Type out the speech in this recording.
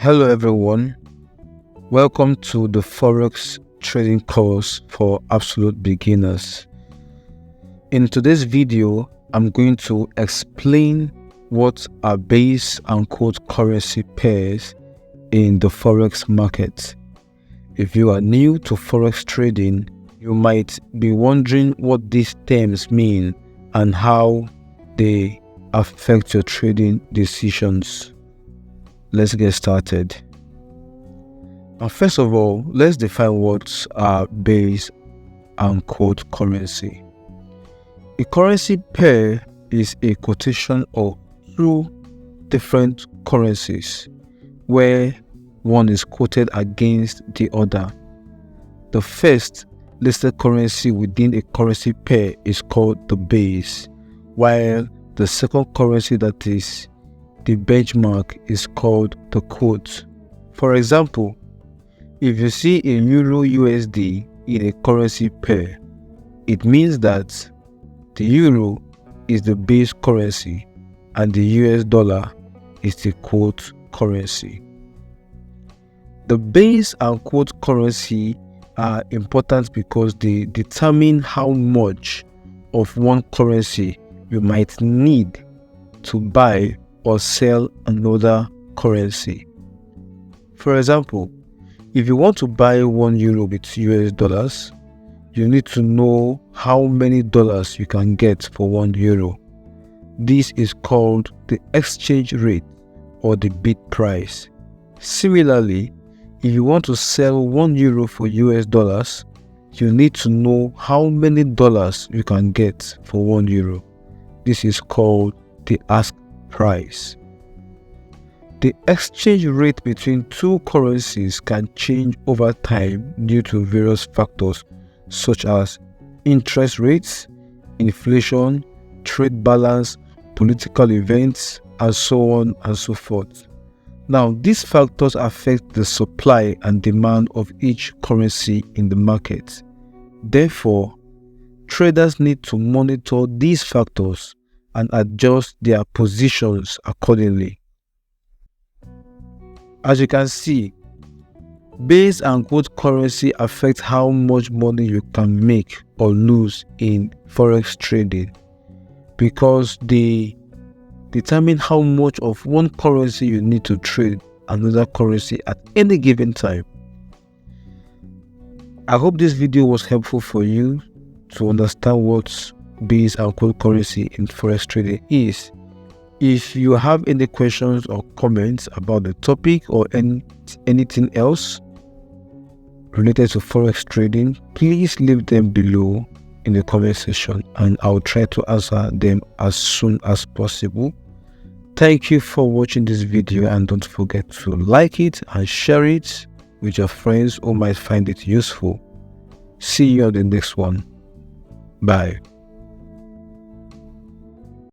Hello everyone, welcome to the Forex trading course for absolute beginners. In today's video, I'm going to explain what are base and quote currency pairs in the Forex market. If you are new to Forex trading, you might be wondering what these terms mean and how they affect your trading decisions. Let's get started. Now, first of all, let's define what are base and quote currency. A currency pair is a quotation of two different currencies where one is quoted against the other. The first listed currency within a currency pair is called the base, while the second currency, that is the benchmark, is called the quote. For example, if you see a Euro USD in a currency pair, it means that the Euro is the base currency and the US dollar is the quote currency. The base and quote currency are important because they determine how much of one currency you might need to buy or sell another currency. For example, if you want to buy 1 euro with US dollars, you need to know how many dollars you can get for 1 euro. This is called the exchange rate or the bid price. Similarly, if you want to sell 1 euro for US dollars, you need to know how many dollars you can get for 1 euro. This is called the ask price. The exchange rate between two currencies can change over time due to various factors such as interest rates, inflation, trade balance, political events, and so on and so forth. Now, these factors affect the supply and demand of each currency in the market. Therefore, traders need to monitor these factors and adjust their positions accordingly. As you can see, base and quote currency affect how much money you can make or lose in Forex trading because they determine how much of one currency you need to trade another currency at any given time. I hope this video was helpful for you to understand what base and quote currency in Forex trading is. If you have any questions or comments about the topic or anything else related to Forex trading, please leave them below in the comment section and I'll try to answer them as soon as possible. Thank you for watching this video, and don't forget to like it and share it with your friends who might find it useful. See you on the next one. Bye.